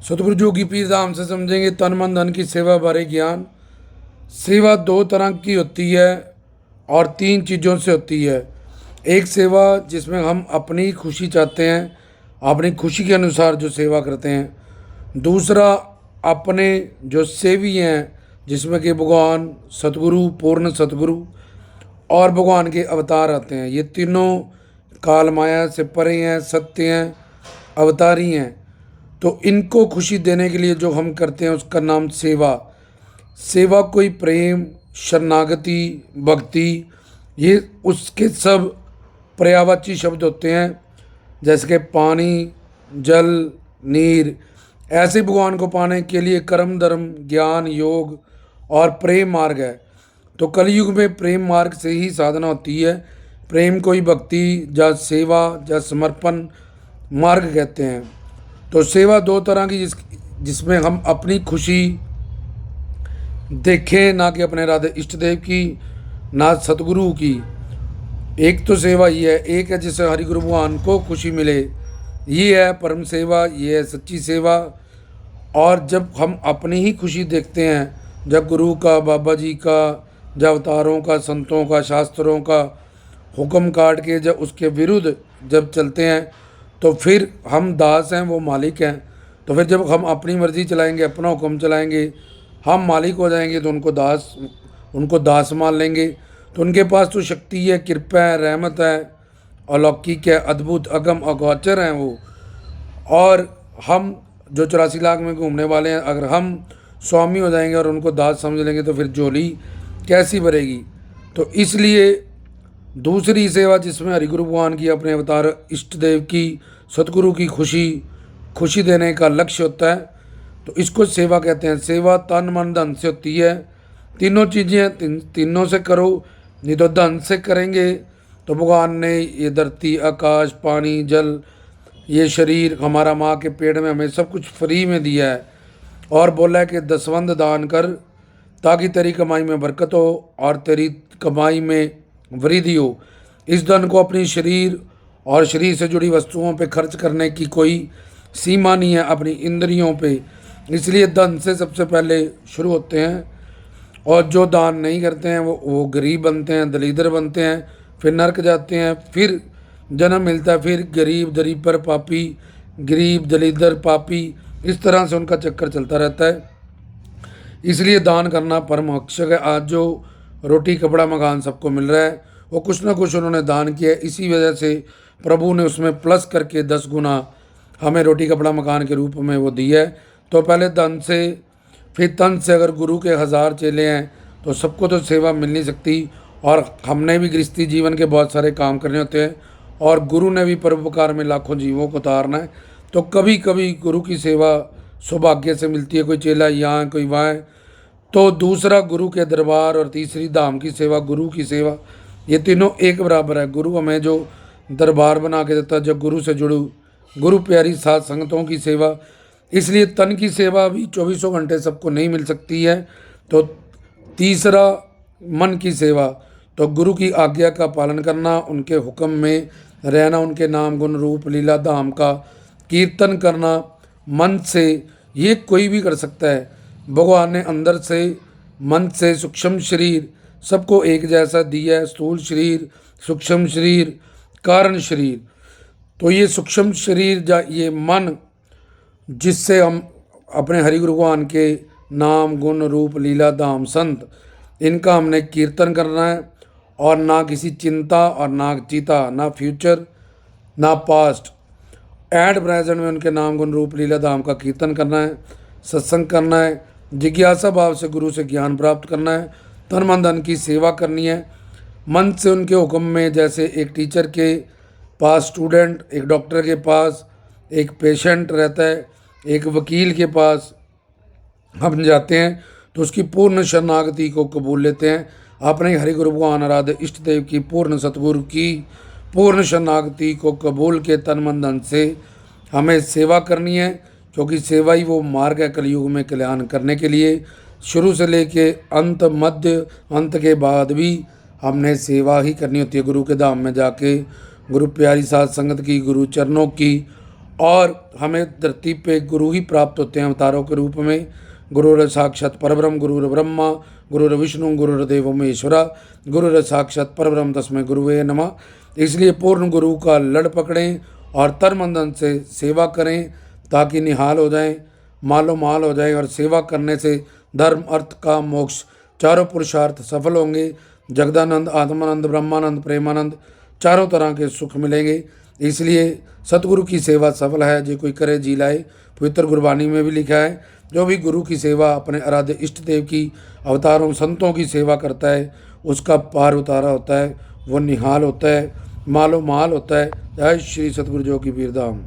सतगुरु जोगी पीर धाम से समझेंगे तन मन धन की सेवा बारे ज्ञान। सेवा दो तरह की होती है और तीन चीज़ों से होती है। एक सेवा जिसमें हम अपनी खुशी चाहते हैं, अपनी खुशी के अनुसार जो सेवा करते हैं। दूसरा अपने जो सेवी हैं, जिसमें कि भगवान सतगुरु, पूर्ण सतगुरु और भगवान के अवतार आते हैं। ये तीनों काल माया से परे हैं, सत्य हैं, अवतारी हैं। तो इनको खुशी देने के लिए जो हम करते हैं उसका नाम सेवा। सेवा कोई प्रेम, शरणागति, भक्ति, ये उसके सब पर्यायवाची शब्द होते हैं। जैसे कि पानी, जल, नीर। ऐसे भगवान को पाने के लिए कर्म, धर्म, ज्ञान, योग और प्रेम मार्ग है। तो कलयुग में प्रेम मार्ग से ही साधना होती है। प्रेम को ही भक्ति या सेवा या समर्पण मार्ग कहते हैं। तो सेवा दो तरह की, जिसमें हम अपनी खुशी देखें, ना कि अपने राधे इष्ट देव की, ना सतगुरु की। एक तो सेवा ये है, एक है जिससे हरि गुरु भगवान को खुशी मिले, ये है परम सेवा, ये है सच्ची सेवा। और जब हम अपनी ही खुशी देखते हैं, जब गुरु का, बाबा जी का, जब अवतारों का, संतों का, शास्त्रों का हुक्म काट के जब उसके विरुद्ध जब चलते हैं, तो फिर हम दास हैं, वो मालिक हैं। तो फिर जब हम अपनी मर्ज़ी चलाएंगे, अपना हुक्म चलाएंगे, हम मालिक हो जाएंगे, तो उनको दास मान लेंगे। तो उनके पास तो शक्ति है, कृपा है, रहमत है, अलौकिक है, अद्भुत, अगम, अगोचर हैं वो। और हम जो 84 लाख में घूमने वाले हैं, अगर हम स्वामी हो जाएंगे और उनको दास समझ लेंगे, तो फिर झोली कैसी भरेगी। तो इसलिए दूसरी सेवा जिसमें हरिगुरु भगवान की, अपने अवतार इष्ट देव की, सतगुरु की खुशी देने का लक्ष्य होता है, तो इसको सेवा कहते हैं। सेवा तन मन धन से होती है। तीनों चीज़ें तीनों से करो, नहीं तो धन से करेंगे तो भगवान ने ये धरती, आकाश, पानी, जल, ये शरीर हमारा माँ के पेट में हमें सब कुछ फ्री में दिया है। और बोला है कि दसवंध दान कर, ताकि तेरी कमाई में बरकत हो और तेरी कमाई में वृद्धि हो। इस धन को अपनी शरीर और शरीर से जुड़ी वस्तुओं पे खर्च करने की कोई सीमा नहीं है, अपनी इंद्रियों पे। इसलिए धन से सबसे पहले शुरू होते हैं। और जो दान नहीं करते हैं वो गरीब बनते हैं, दलीदर बनते हैं, फिर नरक जाते हैं, फिर जन्म मिलता है, फिर गरीब, दलीदर, पापी, गरीब, दलीदर, पापी, इस तरह से उनका चक्कर चलता रहता है। इसलिए दान करना परम आवश्यक है। आज जो रोटी, कपड़ा, मकान सबको मिल रहा है, वो कुछ ना कुछ उन्होंने दान किया है। इसी वजह से प्रभु ने उसमें प्लस करके 10 गुना हमें रोटी, कपड़ा, मकान के रूप में वो दिया है। तो पहले धन से, फिर तन से। अगर गुरु के 1000 चेले हैं तो सबको तो सेवा मिल नहीं सकती। और हमने भी गृहस्थी जीवन के बहुत सारे काम करने होते हैं, और गुरु ने भी परोपकार में लाखों जीवों को उतारना है। तो कभी कभी गुरु की सेवा सौभाग्य से मिलती है, कोई चेला यहाँ, कोई वहाँ। तो दूसरा गुरु के दरबार, और तीसरी धाम की सेवा, गुरु की सेवा, ये तीनों एक बराबर है। गुरु हमें जो दरबार बना के देता है, जब गुरु से जुड़ू, गुरु प्यारी सात संगतों की सेवा। इसलिए तन की सेवा भी 24 घंटे सबको नहीं मिल सकती है। तो तीसरा मन की सेवा, तो गुरु की आज्ञा का पालन करना, उनके हुक्म में रहना, उनके नाम, गुण, रूप, लीला, धाम का कीर्तन करना मन से। ये कोई भी कर सकता है। भगवान ने अंदर से, मन से, सूक्ष्म शरीर सबको एक जैसा दिया है। स्थूल शरीर, सूक्ष्म शरीर, कारण शरीर। तो ये सूक्ष्म शरीर या ये मन, जिससे हम अपने हरि गुरु भगवान के नाम, गुण, रूप, लीला, धाम, संत, इनका हमने कीर्तन करना है। और ना किसी चिंता और ना चीता, ना फ्यूचर ना पास्ट, एट प्रेजेंट में उनके नाम, गुण, रूप, लीला, धाम का कीर्तन करना है, सत्संग करना है, जिज्ञासा भाव से गुरु से ज्ञान प्राप्त करना है, तन मन धन की सेवा करनी है। मन से उनके हुक्म में, जैसे एक टीचर के पास स्टूडेंट, एक डॉक्टर के पास एक पेशेंट रहता है, एक वकील के पास हम जाते हैं, तो उसकी पूर्ण शरणागति को कबूल लेते हैं। अपने हरि गुरु भगवान आराध्य इष्ट देव की, पूर्ण सतगुरु की पूर्ण शरणागति को कबूल के तन मन धन से हमें सेवा करनी है। क्योंकि सेवा ही वो मार्ग है कलयुग में कल्याण करने के लिए। शुरू से लेके अंत, मध्य, अंत के बाद भी हमने सेवा ही करनी होती है। गुरु के धाम में जाके गुरु प्यारी साध संगत की, गुरु चरणों की, और हमें धरती पे गुरु ही प्राप्त होते हैं अवतारों के रूप में। गुरुर साक्षात परब्रह्म गुरुर ब्रह्मा गुरुर विष्णु गुरुर्देव महेश्वरा गुरुर साक्षात परब्रह्म तस्मै गुरुवे नमः। इसलिए पूर्ण गुरु का लड़ पकड़ें और तन से सेवा करें ताकि निहाल हो जाएं, मालो माल हो जाएं। और सेवा करने से धर्म अर्थ काम मोक्ष चारों पुरुषार्थ सफल होंगे। जगदानंद आत्मानंद ब्रह्मानंद प्रेमानंद चारों तरह के सुख मिलेंगे। इसलिए सतगुरु की सेवा सफल है जो कोई करे जी लाए। पवित्र गुरबाणी में भी लिखा है, जो भी गुरु की सेवा अपने आराध्य इष्ट देव की अवतारों संतों की सेवा करता है उसका पार उतारा होता है, वो निहाल होता है, मालो माल होता है। जय श्री सतगुरु जो की वीरधाम।